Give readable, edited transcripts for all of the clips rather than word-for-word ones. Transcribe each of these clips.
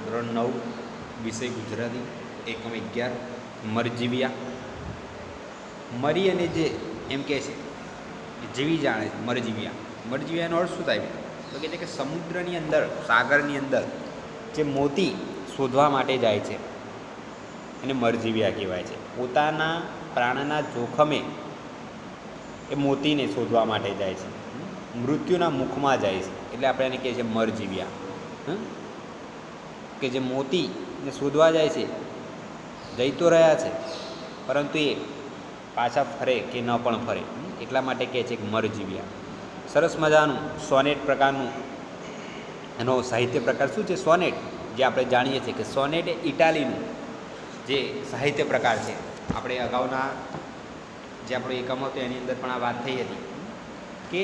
ધોરણ 9 વિષય ગુજરાતી એકમ 11 મરજીવિયા. મરી અને જે એમ કહે છે જીવી જાણે છે મરજીવિયા. મરજીવિયાનો અર્થ શું થાય? તો કહે છે કે સમુદ્રની અંદર, સાગરની અંદર જે મોતી શોધવા માટે જાય છે એને મરજીવિયા કહેવાય છે. પોતાના પ્રાણના જોખમે એ મોતીને શોધવા માટે જાય છે, મૃત્યુના મુખમાં જાય છે, એટલે આપણે એને કહીએ છીએ મરજીવિયા. કે જે મોતીને શોધવા જાય છે, જઈ તો રહ્યા છે પરંતુ એ પાછા ફરે કે ન પણ ફરે, એટલા માટે કહે છે કે મરજીવિયા. સરસ મજાનું સોનેટ પ્રકારનું એનો સાહિત્ય પ્રકાર શું છે? સોનેટ. જે આપણે જાણીએ છીએ કે સોનેટ એ ઇટાલીનું જે સાહિત્ય પ્રકાર છે. આપણે અગાઉના જે આપણો એકમ હતો એની અંદર પણ આ વાત થઈ હતી કે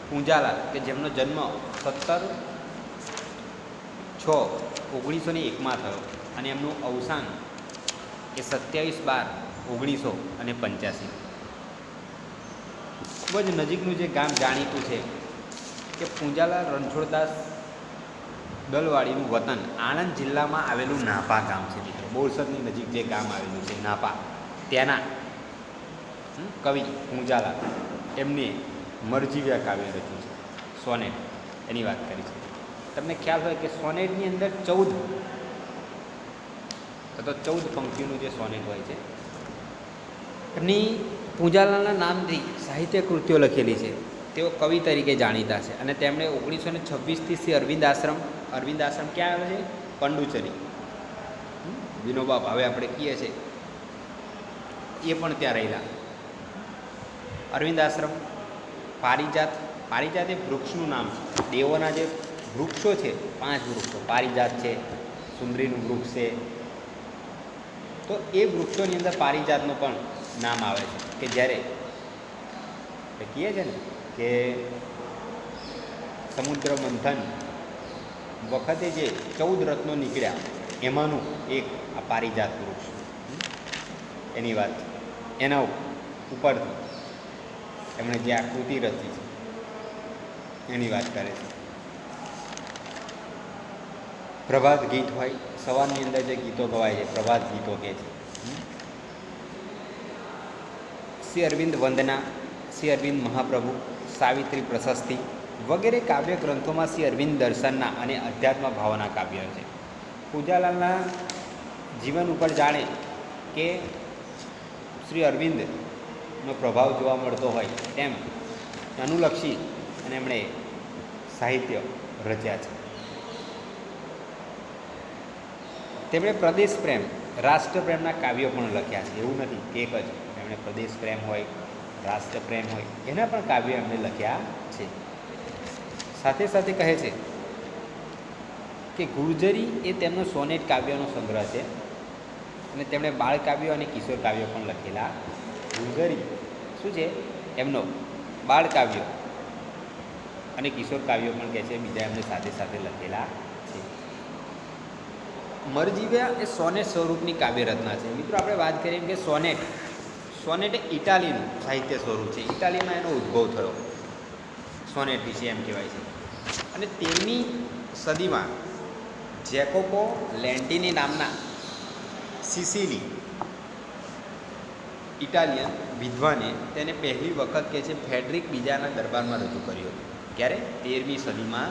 પૂંજાલાલ, કે જેમનો જન્મ 17/6/1901 થયો અને એમનું અવસાન એ 27/12/1985. ખૂબ જ નજીકનું જે ગામ જાણીતું છે કે પૂંજાલાલ રણછોડદાસ દલવાડીનું વતન આણંદ જિલ્લામાં આવેલું નાપા ગામ છે મિત્રો. બોરસદની નજીક જે ગામ આવેલું છે નાપા, ત્યાંના કવિ પૂંજાલાલ એમને મરજીવિયા કાવ્ય રચ્યું છે. સોનેટ એની વાત કરી છે. તમને ખ્યાલ હોય કે સોનેટની અંદર 14 પંક્તિઓનું જે સોનેટ હોય છે એમની પૂંજાલાલના નામથી સાહિત્ય કૃતિઓ લખેલી છે. તેઓ કવિ તરીકે જાણીતા છે અને તેમણે 1926થી શ્રી અરવિંદ આશ્રમ ક્યાં આવ્યો છે? પાંડુચેરી. વિનોબા ભાવે આપણે કહીએ છીએ એ પણ ત્યાં રહેલા. અરવિંદ આશ્રમ, પારિજાત એ વૃક્ષનું નામ છે. દેવોના જે વૃક્ષો છે, 5 વૃક્ષો, પારિજાત છે, સુંદરીનું વૃક્ષ છે, તો એ વૃક્ષોની અંદર પારિજાતનું પણ નામ આવે છે. કે જ્યારે કહીએ છે ને કે સમુદ્ર મંથન વખતે જે 14 રત્નો નીકળ્યા એમાંનું એક આ પારિજાત વૃક્ષ, એની વાત, એના ઉપરથી એમણે જે આકૃતિ રચી છે એની વાત કરે છે. પ્રભાત ગીત હોય, સવારની અંદર જે ગીતો ગવાય છે પ્રભાત ગીતો કહે છે. શ્રી અરવિંદ વંદના, શ્રી અરવિંદ મહાપ્રભુ, સાવિત્રી પ્રશસ્તિ વગેરે કાવ્ય ગ્રંથોમાં શ્રી અરવિંદ દર્શનના અને અધ્યાત્મ ભાવના કાવ્યો છે. પૂંજાલાલના જીવન ઉપર જાણે કે શ્રી અરવિંદનો પ્રભાવ જોવા મળતો હોય તેમ અનુલક્ષી અને એમણે સાહિત્ય રચ્યા છે. તેમણે પ્રદેશ પ્રેમ, રાષ્ટ્રપ્રેમના કાવ્યો પણ લખ્યા છે. એવું નથી કે એક જ, એમણે પ્રદેશ પ્રેમ હોય, રાષ્ટ્રપ્રેમ હોય, એના પણ કાવ્યો એમણે લખ્યા છે. સાથે સાથે કહે છે કે ગુર્જરી એ તેમનો સોનેટ કાવ્યનો સંગ્રહ છે અને તેમણે બાળ કાવ્યો અને કિશોર કાવ્યો પણ લખેલા. ગુર્જરી શું છે? એમનો બાળ કાવ્યો અને કિશોર કાવ્યો પણ કહે છે, બીજા એમને સાથે સાથે લખેલા છે. મરજીવિયા એ સોનેટ સ્વરૂપની કાવ્ય રચના છે. મિત્રો આપણે વાત કરીએ કે સોનેટ એ ઇટાલીનું સાહિત્ય સ્વરૂપ છે. ઇટાલીમાં એનો ઉદ્ભવ થયો સોનેટ વિશે એમ કહેવાય છે. અને 13મી સદીમાં જેકોબો લેન્ટિની નામના સિસિલી ઇટાલિયન વિદ્વાને તેને પહેલી વખત કે છે ફેડરિક બીજાના દરબારમાં રજૂ કર્યો. ક્યારે? 13મી સદીમાં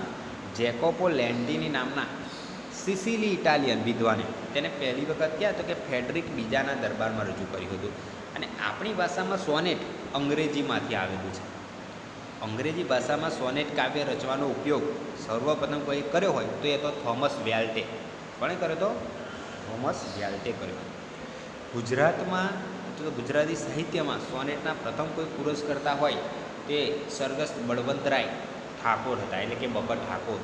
જેકોબો લેન્ટિની નામના સિસિલી ઇટાલિયન વિદ્વાને તેને પહેલી વખત ક્યાં? તો કે ફેડરિક બીજાના દરબારમાં રજૂ કર્યું હતું. અને આપણી ભાષામાં સોનેટ અંગ્રેજીમાંથી આવેલું છે. અંગ્રેજી ભાષામાં સોનેટ કાવ્ય રચવાનો ઉપયોગ સર્વપ્રથમ કોઈ કર્યો હોય તો એ તો થોમસ વ્યાલ્ટે. કોણે કર્યો તો? થોમસ વ્યાલ્ટે કર્યો. ગુજરાતમાં તો ગુજરાતી સાહિત્યમાં સોનેટના પ્રથમ કોઈ પુરસ્કર્તા હોય તે સ્વર્ગસ્થ બળવંતરાય ઠાકોર હતા, એટલે કે બબર ઠાકોર.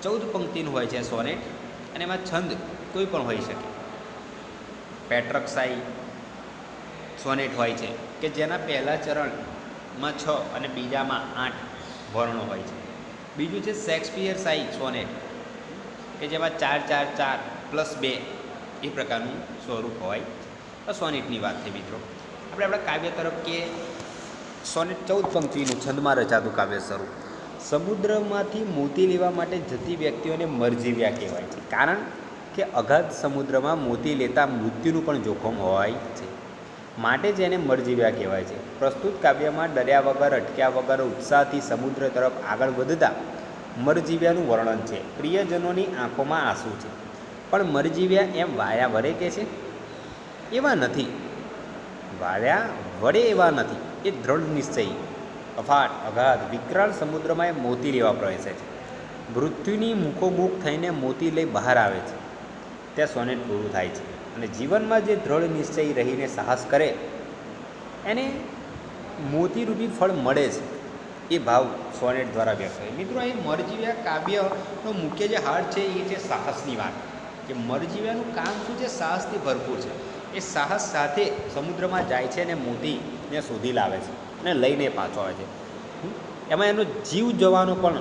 14 પંક્તિનું હોય છે સોનેટ અને એમાં છંદ કોઈ પણ હોઈ શકે. પેટ્રકસાઈ સોનેટ હોય છે કે જેના પહેલા ચરણમાં 6 અને બીજામાં 8 વર્ણો હોય છે. બીજું છે શેક્સપિયર સાઈ સોનેટ કે જેમાં 4/4/4+2 એ પ્રકારનું સ્વરૂપ હોય. સોનેટની વાત છે મિત્રો. આપણે આપણા કાવ્ય તરફ કે સોનેટ 14 પંક્તિનું છંદમાં રચાતું કાવ્ય સ્વરૂપ. સમુદ્રમાંથી મોતી લેવા માટે જતી વ્યક્તિઓને મરજીવ્યા કહેવાય છે, કારણ કે અગાધ સમુદ્રમાં મોતી લેતા મૃત્યુનું પણ જોખમ હોય છે, માટે જ એને મરજીવ્યા કહેવાય છે. પ્રસ્તુત કાવ્યમાં ડર્યા વગર અટક્યા વગર ઉત્સાહથી સમુદ્ર તરફ આગળ વધતા મરજીવ્યાનું વર્ણન છે. પ્રિયજનોની આંખોમાં આંસુ છે, પણ મરજીવ્યા એમ વાયા વરે કે છે એવા નથી, વાયા વડે એવા નથી. એ દ્રઢ નિશ્ચય અફાટ અગાધ વિકરાળ સમુદ્રમાં એ મોતી લેવા પ્રવેશે છે. મૃત્યુની મુખોમુખ થઈને મોતી લઈ બહાર આવે છે, ત્યાં સોનેટ પૂરું થાય છે. અને જીવનમાં જે દ્રઢ નિશ્ચય રહીને સાહસ કરે એને મોતીરૂપી ફળ મળે છે, એ ભાવ સોનેટ દ્વારા વ્યક્ત થાય. મિત્રો, અહીં મરજીવ્યા કાવ્યનો મુખ્ય જે હાર છે એ છે સાહસની વાત, કે મરજીવ્યાનું કામ શું છે, સાહસથી ભરપૂર છે. એ સાહસ સાથે સમુદ્રમાં જાય છે અને મોતીને શોધી લાવે છે અને લઈને પાછો આવે છે. એમાં એનો જીવ જવાનો પણ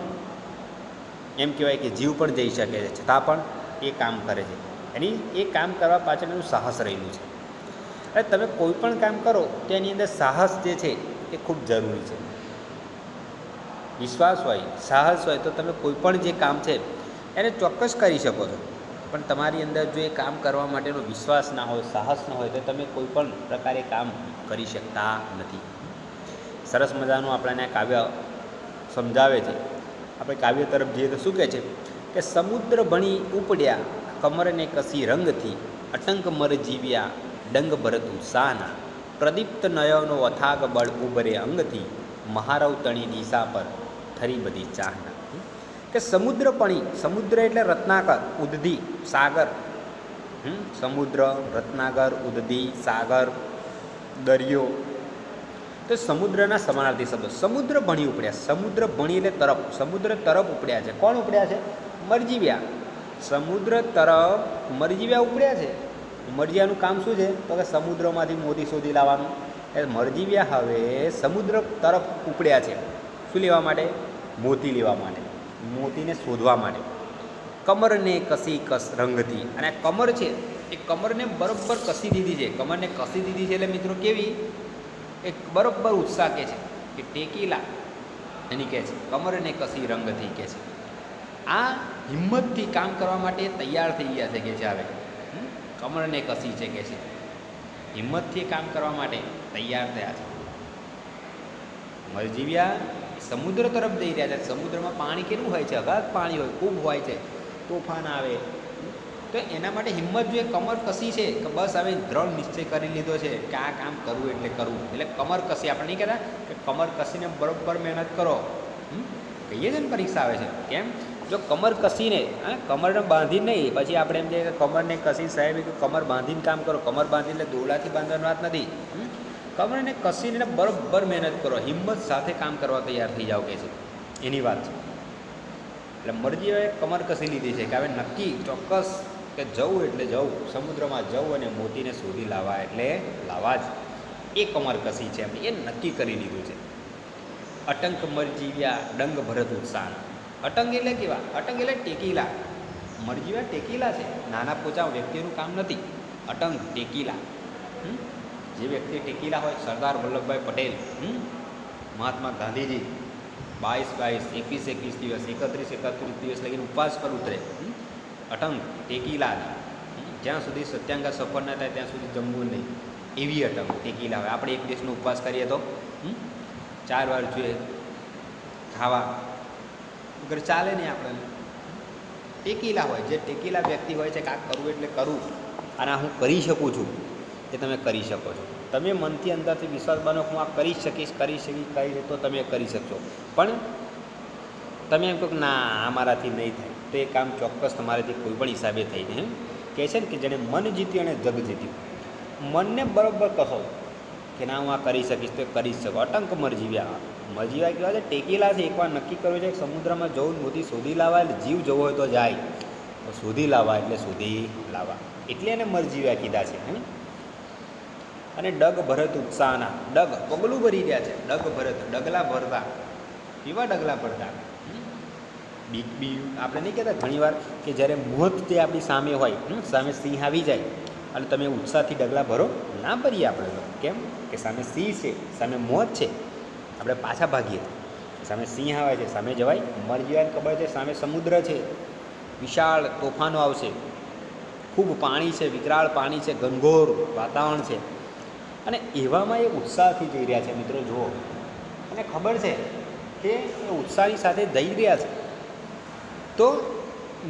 એમ કહેવાય કે જીવ પણ જઈ શકે છે, છતાં પણ એ કામ કરે છે. એની એ કામ કરવા પાછળ એનું સાહસ રહેલું છે. અને તમે કોઈ પણ કામ કરો તો એની અંદર સાહસ જે છે એ ખૂબ જરૂરી છે. વિશ્વાસ હોય, સાહસ હોય તો તમે કોઈ પણ જે કામ છે એને ચોક્કસ કરી શકો છો. પણ તમારી અંદર જો એ કામ કરવા માટેનો વિશ્વાસ ના હોય, સાહસ ના હોય, તો તમે કોઈ પણ પ્રકારે કામ કરી શકતા નથી. સરસ મજાનું આપણને કાવ્ય સમજાવે છે. આપણે કાવ્ય તરફ જઈએ તો શું કહે છે કે સમુદ્ર ભણી ઉપડ્યા કમરને કસી રંગથી, અટંક મરજીવ્યા ડંગ ભરત ઉત્સાહના, પ્રદીપ્ત નયનો અથાગ બળ ઉભરે અંગથી, મહારવ તણી દિશા પર થરી બધી ચાહના. કે સમુદ્ર પણી, સમુદ્ર એટલે રત્નાકર, ઉદધી, સાગર. સમુદ્ર, રત્નાકર, ઉદધી, સાગર, દરિયો, તો સમુદ્રના સમાનાર્થી શબ્દો. સમુદ્ર ભણી ઉપડ્યા, સમુદ્ર ભણી એટલે તરફ, સમુદ્ર તરફ ઉપડ્યા છે. કોણ ઉપડ્યા છે? મરજીવ્યા. સમુદ્ર તરફ મરજીવ્યા ઉપડ્યા છે. મરજીવ્યાનું કામ શું છે? તો કે સમુદ્રમાંથી મોતી શોધી લાવવાનું. એટલે મરજીવ્યા હવે સમુદ્ર તરફ ઉપડ્યા છે. શું લેવા માટે? મોતી લેવા માટે, મોતીને શોધવા માટે. કમરને કસી કસ રંગથી, અને આ કમર છે એ કમરને બરોબર કસી દીધી છે. કમરને કસી દીધી છે એટલે મિત્રો કેવી? એક બરોબર ઉત્સાહ કહે છે કે ટેકીલા એની કહે છે, કમરને કસી રંગથી કહે છે. આ હિંમતથી કામ કરવા માટે તૈયાર થઈ ગયા છે કે છે. હવે કમરને કસી છે કે છે, હિંમતથી કામ કરવા માટે તૈયાર થયા છે. મરજીવ્યા સમુદ્ર તરફ જઈ રહ્યા છે. સમુદ્રમાં પાણી કેટલું હોય છે? અગાધ પાણી હોય, ખૂબ હોય છે, તોફાન આવે. તો એના માટે હિંમત જોઈએ. કમર કસી છે કે બસ હવે દ્રઢ નિશ્ચય કરી લીધો છે કે આ કામ કરવું એટલે કરવું. એટલે કમર કસી, આપણે નહીં કહેતા કે કમર કસીને બરોબર મહેનત કરો. કહીએ છે ને પરીક્ષા આવે છે કેમ? જો કમર કસીને, કમરને બાંધીને નહીં, પછી આપણે એમ કહીએ કે કમરને કસી સાહેબ કે કમર બાંધીને કામ કરો. કમર બાંધીને એટલે દોરડાથી બાંધવાની વાત નથી. કમરને કસીને બરોબર મહેનત કરો, હિંમત સાથે કામ કરવા તૈયાર થઈ જાઓ કે છે, એની વાત છે. એટલે મરજીએ કમર કસી લીધી છે કે હવે નક્કી ચોક્કસ કે જવું એટલે જવું, સમુદ્રમાં જવું અને મોતીને શોધી લાવવા એટલે લાવવા જ. એ કમર કસી છે એમ, એ નક્કી કરી લીધું છે. અટંક મરજીવ્યા ડંગ ભરત ઉત્સાહ. અટંગ એટલે કેવા? અટંગ એટલે ટેકીલા. મરજીવ્યા ટેકીલા છે, નાના પોચા વ્યક્તિનું કામ નથી. અટંગ ટેકીલા. જે વ્યક્તિ ટેકીલા હોય, સરદાર વલ્લભભાઈ પટેલ, મહાત્મા ગાંધીજી 22-22, 21-21 દિવસ, 31-31 દિવસ લગીને ઉપવાસ પર ઉતરે. અટંગ ટેકીલા, જ્યાં સુધી સત્યાંગા સફળ ના થાય ત્યાં સુધી જમવું નહીં, એવી અટંગ ટેકીલા હોય. આપણે એક દિવસનો ઉપવાસ કરીએ તો 4 વાર જોઈએ ખાવા વગર ચાલે નહીં આપણને. ટેકીલા હોય, જે ટેકીલા વ્યક્તિ હોય છે કે આ કરવું એટલે કરવું, અને હું કરી શકું છું, એ તમે કરી શકો છો. તમે મનથી અંદરથી વિશ્વાસ બનો હું આ કરી શકીશ તો તમે કરી શકશો. પણ તમે એમ કહો કે ના આ મારાથી નહીં થાય, તો એ કામ ચોક્કસ તમારાથી કોઈ પણ હિસાબે થઈને કહે છે ને કે જેણે મન જીત્યું અને જગ જીત્યું. મનને બરાબર કહો કે ના હું આ કરી શકીશ તો કરી શકો. અટંક મરજીવ્યા. મરજીવ્યા કહેવાય છે ટેકીલા છે. એકવાર નક્કી કર્યું છે કે સમુદ્રમાં જવું, મોતી શોધી લાવવા, એટલે જીવ જવો હોય તો જાય, તો શોધી લાવવા એટલે શોધી લાવવા, એટલે એને મરજીવ્યા કીધા છે. અને ડગ ભરત ઉત્સાહના. ડગ પગલું ભરી રહ્યા છે. ડગ ભરત ડગલા ભરતા. કેવા ડગલા ભરતા? બી આપણે નહીં કહેતા ઘણીવાર કે જ્યારે મોત તે આપણી સામે હોય, સામે સિંહ આવી જાય અને તમે ઉત્સાહથી ડગલા ભરો? ના ભરીએ આપણે તો. કેમ કે સામે સિંહ છે, સામે મોત છે, આપણે પાછા ભાગીએ. સામે સિંહ આવે છે, સામે જવાય? મરજીવાને ખબર છે સામે સમુદ્ર છે, વિશાળ તોફાનો આવશે, ખૂબ પાણી છે, વિકરાળ પાણી છે, ઘનઘોર વાતાવરણ છે, અને એવામાં એ ઉત્સાહથી જઈ રહ્યા છે મિત્રો. જુઓ, અને ખબર છે કે એ ઉત્સાહની સાથે જઈ રહ્યા છે તો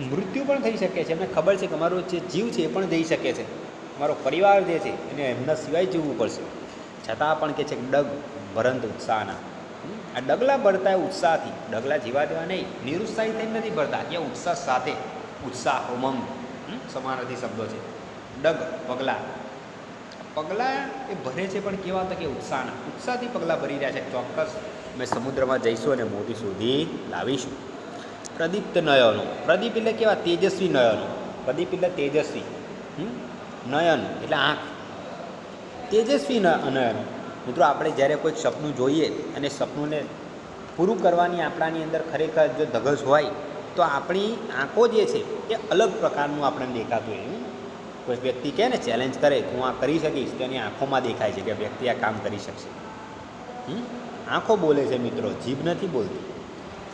મૃત્યુ પણ થઈ શકે છે. એમને ખબર છે કે અમારો જે જીવ છે એ પણ જઈ શકે છે, મારો પરિવાર જે છે એને એમના સિવાય જીવવું પડશે. છતાં પણ કે છે કે ડગ ભરંત ઉત્સાહના. આ ડગલા ભરતા ઉત્સાહથી, ડગલા જીવા દેવા નહીં, નિરુત્સાહી થઈને નથી ભરતા, એ ઉત્સાહ સાથે, ઉત્સાહ ઉમંગ સમાનાર્થી શબ્દો છે. ડગ પગલાં, પગલાં એ ભરે છે પણ કેવા હતા કે ઉત્સાહના, ઉત્સાહથી પગલાં ભરી રહ્યા છે. ચોક્કસ અમે સમુદ્રમાં જઈશું અને મોતી શોધી લાવીશું. પ્રદીપ્ત નયનો, પ્રદીપ એટલે કેવા? તેજસ્વી નયનો. પ્રદીપ એટલે તેજસ્વી, નયન એટલે આંખ, તેજસ્વી નયનો. મિત્રો આપણે જ્યારે કોઈ સપનું જોઈએ અને સપનુંને પૂરું કરવાની આપણાની અંદર ખરેખર જો ધગશ હોય તો આપણી આંખો જે છે એ અલગ પ્રકારનું આપણને દેખાતું હોય. કોઈ વ્યક્તિ કહે ને, ચેલેન્જ કરે કે હું આ કરી શકીશ, તો એની આંખોમાં દેખાય છે કે વ્યક્તિ આ કામ કરી શકશે. આંખો બોલે છે મિત્રો, જીભ નથી બોલતી.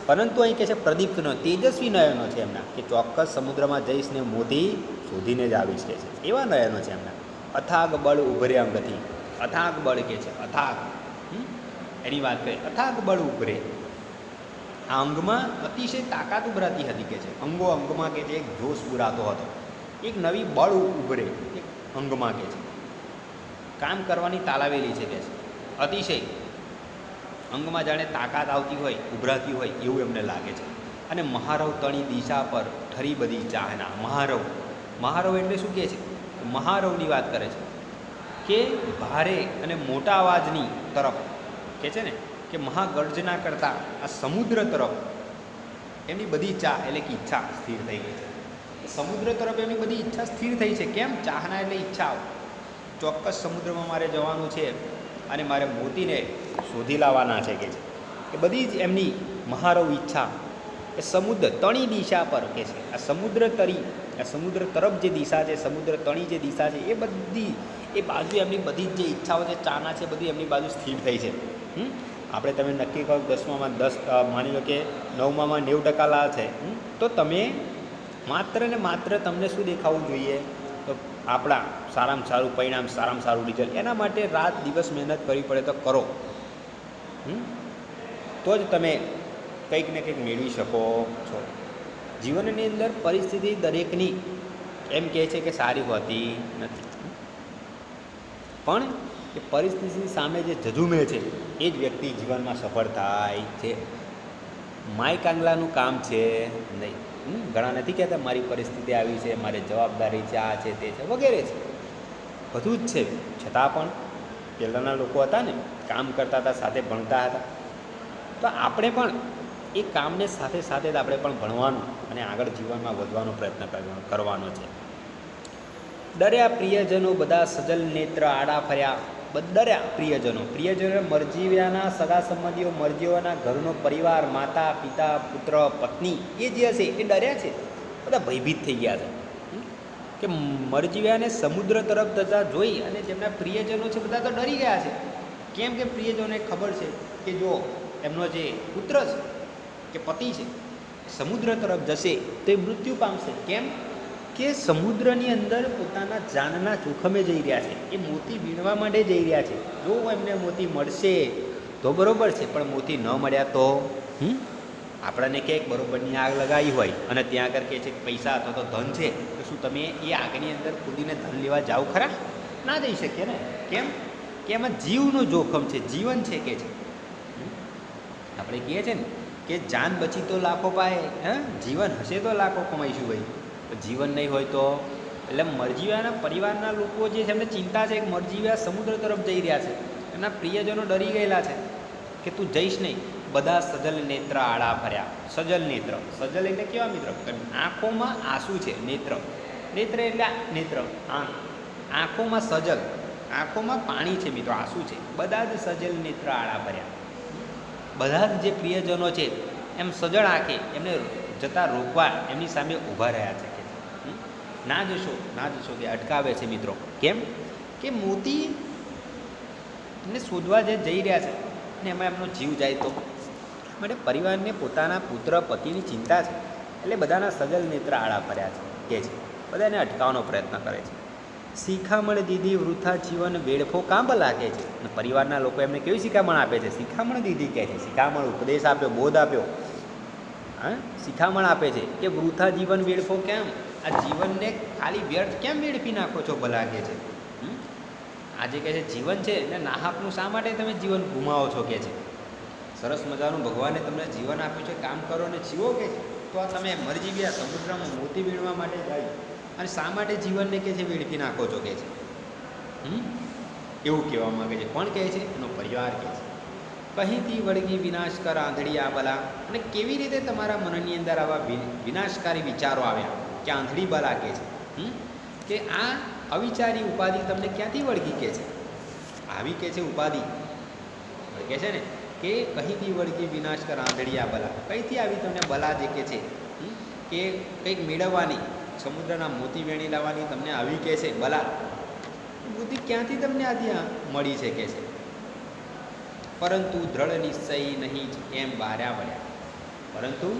પરંતુ અહીં કહે છે પ્રદીપ્ત તેજસ્વી નયનો છે એમના, કે ચોક્કસ સમુદ્રમાં જઈશ ને મોતી શોધીને જ આવીશ કે છે, એવા નયનો છે એમના. અથાગ બળ ઉભરે અંગથી, અથાગ બળ કે છે, અથાગ એની વાત કરીએ, અથાગ બળ ઉભરે. આ અંગમાં અતિશય તાકાત ઉભરાતી હતી કે છે, અંગો અંગમાં કે છે એક જોશ ઉભરાતો હતો, એક નવી બળ ઉભરે એક અંગમાં કે છે, કામ કરવાની તાલાવેલી છે કે છે, અતિશય અંગમાં જાણે તાકાત આવતી હોય, ઉભરાતી હોય એવું એમને લાગે છે. અને મહારવ તણી દિશા પર ઠરી બધી ચાહના. મહારવ, મહારવ એટલે શું કહે છે? મહારવની વાત કરે છે કે ભારે અને મોટા અવાજની તરફ કહે છે ને, કે મહાગર્જના કરતા આ સમુદ્ર તરફ એમની બધી ચાહ એટલે કે ઈચ્છા સ્થિર થઈ ગઈ છે. સમુદ્ર તરફ એમની બધી ઈચ્છા સ્થિર થઈ છે. કેમ? ચાહના એટલે ઈચ્છાઓ. ચોક્કસ સમુદ્રમાં મારે જવાનું છે અને મારે મોતીને શોધી લાવવાના છે કે છે. એ બધી જ એમની મહારવ ઈચ્છા એ સમુદ્ર તણી દિશા પર કે છે, આ સમુદ્ર તરી, આ સમુદ્ર તરફ જે દિશા છે, સમુદ્ર તણી જે દિશા છે, એ બધી એ બાજુ એમની બધી જ જે ઈચ્છાઓ છે, ચાહના છે, બધી એમની બાજુ સ્થિર થઈ છે. આપણે તમે નક્કી કરો 10માં 10 માની લો કે 9માં 90% લાવ છે, તો તમે માત્ર ને માત્ર તમને શું દેખાવું જોઈએ? તો આપણા સારામાં સારું પરિણામ, સારામાં સારું રિઝલ્ટ. એના માટે રાત દિવસ મહેનત કરવી પડે તો કરો, તો જ તમે કંઈક ને કંઈક મેળવી શકો છો. જીવનની અંદર પરિસ્થિતિ દરેકની એમ કહે છે કે સારી હોતી નથી, પણ એ પરિસ્થિતિ સામે જે ઝઝૂમે છે એ જ વ્યક્તિ જીવનમાં સફળ થાય છે. માય કાંગલાનું કામ છે નહીં. ઘણા નથી કહેતા મારી પરિસ્થિતિ આવી છે, મારી જવાબદારી છે, આ છે, તે છે, વગેરે છે, બધું જ છે. છતાં પણ પહેલાંના લોકો હતા ને, કામ કરતા હતા, સાથે ભણતા હતા, તો આપણે પણ એ કામને સાથે સાથે જ આપણે પણ ભણવાનું અને આગળ જીવનમાં વધવાનો પ્રયત્ન કરવાનો છે. ડર્યા પ્રિયજનો બધા સજલ નેત્ર આડા ફર્યા, ડર્યા પ્રિયજનો મરજીવ્યાના સગા સંબંધીઓ, મરજીઓના ઘરનો પરિવાર, માતા પિતા પુત્ર પત્ની, એ જે હશે એ ડર્યા છે, બધા ભયભીત થઈ ગયા છે કે મરજીવ્યાને સમુદ્ર તરફ જતા જોઈ અને તેમના પ્રિયજનો છે બધા તો ડરી ગયા છે. કેમ કે પ્રિયજનોને ખબર છે કે જો એમનો જે પુત્ર છે કે પતિ છે સમુદ્ર તરફ જશે તો એ મૃત્યુ પામશે. કેમ કે સમુદ્રની અંદર પોતાના જાનના જોખમે જઈ રહ્યા છે, એ મોતી વીણવા માટે જઈ રહ્યા છે. જો એમને મોતી મળશે તો બરાબર છે, પણ મોતી ન મળ્યા તો આપણને ક્યાંક બરોબરની આગ લગાવી હોય અને ત્યાં આગળ કહે છે કે પૈસા અથવા તો ધન છે, તો શું તમે એ આગની અંદર કૂદીને ધન લેવા જાઓ ખરા? ના જઈ શકીએ ને. કેમ કે એમાં જીવનું જોખમ છે, જીવન છે કે છે. આપણે કહીએ છીએ ને કે જાન બચી તો લાખો પાય, જીવન હશે તો લાખો કમાઈશું ભાઈ. જીવન નહીં હોય તો એટલે મરજીવ્યાના પરિવારના લોકો જે છે એમને ચિંતા છે કે મરજીવ્યા સમુદ્ર તરફ જઈ રહ્યા છે, એમના પ્રિયજનો ડરી ગયેલા છે કે તું જઈશ નહીં. બધા સજલ નેત્ર આડા ફર્યા. સજલ નેત્ર, સજલ એટલે કેવા મિત્ર? આંખોમાં આંસુ છે. નેત્ર, નેત્ર એટલે નેત્ર, આંખોમાં સજલ, આંખોમાં પાણી છે મિત્રો, આંસુ છે. બધા જ સજલ નેત્ર આડા ફર્યા. બધા જ જે પ્રિયજનો છે એમ સજળ આંખે એમને જતા રોકવા એમની સામે ઊભા રહ્યા છે કે ના જશો, ના જશો, કે અટકાવે છે મિત્રો. કેમ કે મોતી શોધવા જે જઈ રહ્યા છે ને એમાં એમનો જીવ જાય તો માટે પરિવારને પોતાના પુત્ર પતિની ચિંતા છે એટલે બધાના સજલ નેત્ર આડા ફર્યા છે કે છે, બધાને અટકાવવાનો પ્રયત્ન કરે છે. શિખામણ દીધી વૃથા જીવન વેડફો કાં ભલા કહે છે. અને પરિવારના લોકો એમને કેવી શિખામણ આપે છે? શિખામણ દીધી કહે છે. શિખામણ ઉપદેશ આપ્યો, બોધ આપ્યો, હા, શિખામણ આપે છે કે વૃથા જીવન વેડફો કેમ? આ જીવનને ખાલી વ્યર્થ કેમ વેડફી નાખો છો ભલા કહે છે. આજે કહે છે જીવન છે ને નાહકનું શા માટે તમે જીવન ગુમાવો છો કે છે. સરસ મજાનું ભગવાને તમને જીવન આપ્યું છે, કામ કરો અને જીવો કે છે. તો આ તમે મરજી ગયા સમુદ્રમાં મોતી વીણવા માટે જાય અને શા માટે જીવનને કે છે વેડફી નાખો છો કે છે. એવું કહેવા માગે છે. કોણ કહે છે? એનો પરિવાર કહે છે. કહીંથી વળગી વિનાશ કર આંધળી આ બલા. અને કેવી રીતે તમારા મનની અંદર આવા વિનાશકારી વિચારો આવ્યા કે આંધળી બલા કહે છે કે આ અવિચારી ઉપાધિ તમને ક્યાંથી વળગી કે છે? આવી કે છે ઉપાધિ કહે છે ને કે કહીંથી વળગી વિનાશ કર આંધળી આ બલા. કઈથી આવી તમને બલા જે કે છે કે કંઈક મેળવવાની, સમુદ્રના મોતી વેણી લાવવાની તમને આવી કે છે બલા. બુદ્ધિ ક્યાંથી તમને આથી મળી છે કે છે. પરંતુ દ્રઢ નિશ્ચય નહીં જ એમ બાર્યા વળ્યા. પરંતુ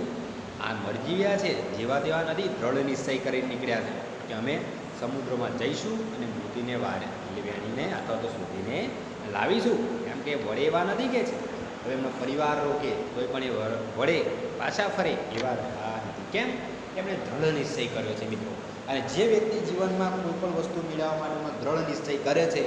આ મરજીવ્યા છે જેવા તેવા નથી, દ્રઢ નિશ્ચય કરીને નીકળ્યા છે કે અમે સમુદ્રમાં જઈશું અને મોતીને વેણીને અથવા તો શોધીને લાવીશું. એમ કે વળે એવા નથી કે છે. હવે એમનો પરિવાર રોકે તોય પણ એ વળે પાછા ફરે એવા નથી. કેમ? એમણે દ્રઢ નિશ્ચય કર્યો છે મિત્રો. અને જે વ્યક્તિ જીવનમાં કોઈ પણ વસ્તુ મેળવવા માટેનો દ્રઢ નિશ્ચય કરે છે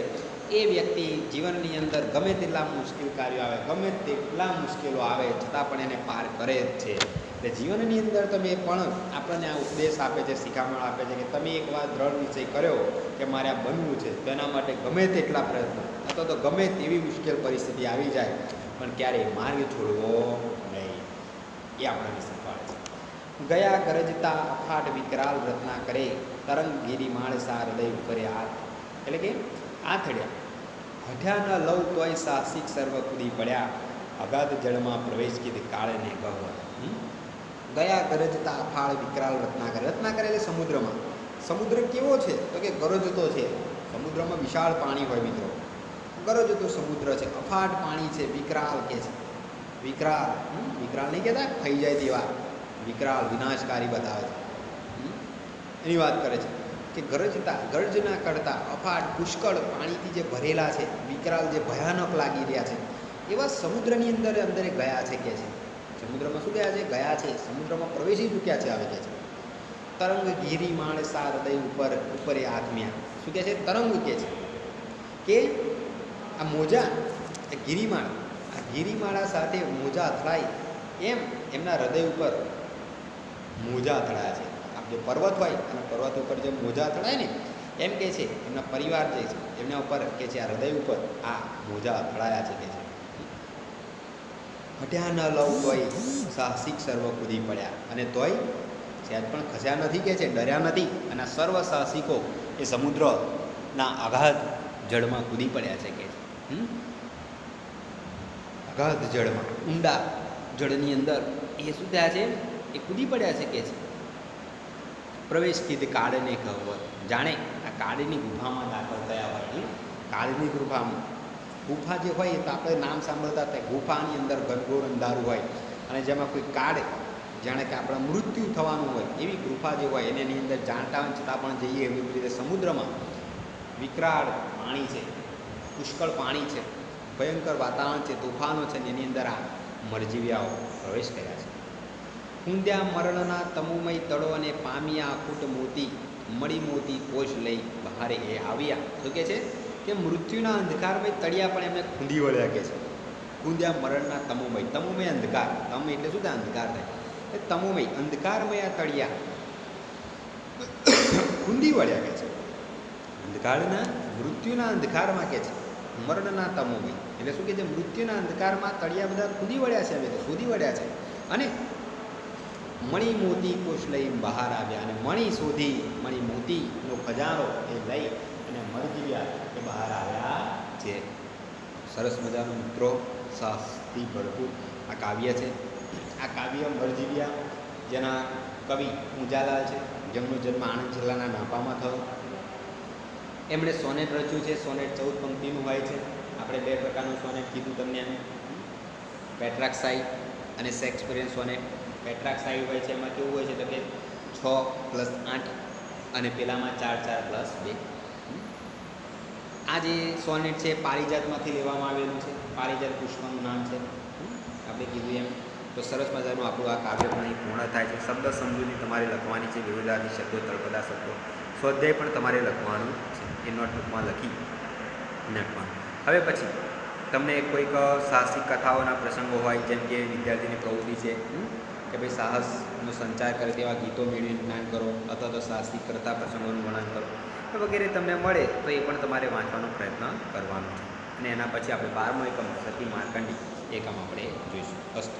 એ વ્યક્તિ જીવનની અંદર ગમે તેટલા મુશ્કેલ કાર્યો આવે, ગમે તેટલા મુશ્કેલો આવે છતાં પણ એને પાર કરે જ છે. એટલે જીવનની અંદર તમે પણ આપણને આ ઉપદેશ આપે છે, શિખામણ આપે છે કે તમે એકવાર દ્રઢ નિશ્ચય કર્યો કે મારે આ બનવું છે, તેના માટે ગમે તેટલા પ્રયત્નો અથવા તો ગમે તેવી મુશ્કેલ પરિસ્થિતિ આવી જાય પણ ક્યારેય માર્ગ છોડવો નહીં. એ આપણને શીખવાડે છે. ગયા ગરજતા અફાટ વિકરાલ રચના કરે તરંગ ગીરી માણસા હૃદય કરે હાથ. એટલે કે આથડ્યા હઠ્યા ન લવ તોય સાહસિક સર્વ કૂદી પડ્યા અગાધ જળમાં પ્રવેશ કીધી કાળે ને ગહવર. ગયા ગરજતા અફાળ વિકરાલ રચના કરે. રચના કરે એટલે સમુદ્રમાં. સમુદ્ર કેવો છે? તો કે ગરજતો છે. સમુદ્રમાં વિશાળ પાણી હોય મિત્રો. ગરજતો સમુદ્ર છે, અફાટ પાણી છે, વિકરાલ કે છે. વિકરાલ વિકરાલ નહીં કહેતા ખાઈ જાય તેવા, વિકરાલ વિનાશકારી બતાવે છે. એની વાત કરે છે કે ગરજતા ગર્જના કરતા અફાટ પુષ્કળ પાણીથી જે ભરેલા છે, વિકરાલ જે ભયાનક લાગી રહ્યા છે એવા સમુદ્રની અંદર ગયા છે કે છે. સમુદ્રમાં શું ગયા છે? ગયા છે. સમુદ્રમાં પ્રવેશી ચૂક્યા છે આવે કે છે. તરંગ ઘીરી માણસા હૃદય ઉપર ઉપરે આત્મ્યા. શું કહે છે? તરંગ કે છે કે આ મોજા ગિરિમાળ, આ ગિરિમાળા સાથે મોજા અથડાય એમ એમના હૃદય ઉપર મોજા અથડાયા છે. આપ જે પર્વત હોય અને પર્વત ઉપર જે મોજા અથડાય ને એમ કે છે એમના પરિવાર જે છે એમના ઉપર કે છે આ હૃદય ઉપર આ મોજા અથડાયા છે કે છે. હટ્યા ન લવ તોય સાહસિક સર્વ કૂદી પડ્યા. અને તોય સહેજ પણ ખસ્યા નથી કે છે, ડર્યા નથી. અને સર્વ સાહસિકો એ સમુદ્રના અગાધ જળમાં કૂદી પડ્યા છે કે છે. અગાધ જળમાં, ઊંડા જળની અંદર એ શું થયા છે? એ કૂદી પડ્યા છે કે છે. પ્રવેશ કીધ કાળને કહવર. જાણે આ કાળની ગુફામાં દાખલ થયા હોય. કાળની ગુફામાં, ગુફા જે હોય એ તો આપણે નામ સાંભળતા હતા. ગુફાની અંદર ઘનઘોર અંધારું હોય અને જેમાં કોઈ કાળ જાણે કે આપણા મૃત્યુ થવાનું હોય એવી ગુફા જે હોય એની અંદર જાણતા હોય છતાં પણ જઈએ. એવી રીતે સમુદ્રમાં વિકરાળ પાણી છે, પુષ્કળ પાણી છે, ભયંકર વાતાવરણ છે, તોફાનો છે, એની અંદર આ મરજીવ્યાઓ પ્રવેશ કર્યા છે. ઊંધ્યા મરણના તમુમય તળો અને પામ્યા અકૂટ મોતી મળી મોતી કોશ લઈ બહારે એ આવ્યા. શું કહે છે કે મૃત્યુના અંધકારમય તળિયા પણ એમને ખૂંદી વળ્યા કે છે. ઊંધ્યા મરણના તમુમય, તમુમય અંધકાર, તમ એટલે શું થાય? અંધકાર થાય. એ તમુમય અંધકારમય આ તળિયા ખૂંદી વળ્યા કે છે. અંધકારના મૃત્યુના અંધકારમાં કે છે. મરણના તમોમય એટલે શું કે છે? મૃત્યુના અંધકારમાં તળિયા બધા ખુદી વળ્યા છે, અમે તો શોધી વળ્યા છે. અને મણી મોતી કોશ લઈ બહાર આવ્યા. અને મણી શોધી, મણી મોતીનો ખજાનો એ લઈ અને મરજીવ્યા એ બહાર આવ્યા છે. સરસ મજાનો મિત્રો, સાહસથી ભરપૂર આ કાવ્ય છે. આ કાવ્ય મરજીવ્યા જેના કવિ ઊંજાલાલ છે, જેમનો જન્મ આણંદ જિલ્લાના નાપામાં થયો. એમણે સોનેટ રચ્યું છે. સોનેટ 14 પંક્તિનું હોય છે. આપણે 2 પ્રકારનું સોનેટ કીધું તમને. પેટ્રાક્સાઇડ અને શેક્સપિયરિયન સોનેટ પેટ્રાર્ક સાઈડ હોય છે એમાં કેવું હોય છે તો કે 6 + 8 અને પેલામાં 4 4 + 2. આ જે સોનેટ છે પારિજાતમાંથી લેવામાં આવેલું છે. પારિજાત પુષ્પનું નામ છે, આપણે કીધું એમ. તો સરસ મજાનું આપણું આ કાવ્ય પણ અહીં પૂર્ણ થાય છે. શબ્દ સમજૂતી તમારે લખવાની છે, વિરોધાર્થી શબ્દો, તળપદા શબ્દો, સ્વાધ્યાય પણ તમારે લખવાનું છે. એ નોટબુકમાં લખી નાખવાનું. હવે પછી તમને કોઈક સાહસિક કથાઓના પ્રસંગો હોય, જેમ કે વિદ્યાર્થીની પ્રવૃત્તિ છે કે ભાઈ સાહસનો સંચાર કરે તેવા ગીતો મેળવી જ્ઞાન કરો, અથવા તો સાહસિક કરતા પ્રસંગોનું વર્ણન કરો વગેરે તમને મળે તો એ પણ તમારે વાંચવાનો પ્રયત્ન કરવાનો છે. અને એના પછી આપણે 12મો એકમ સતી માર્કંડી એકમ આપણે જોઈશું. અસ્તુ.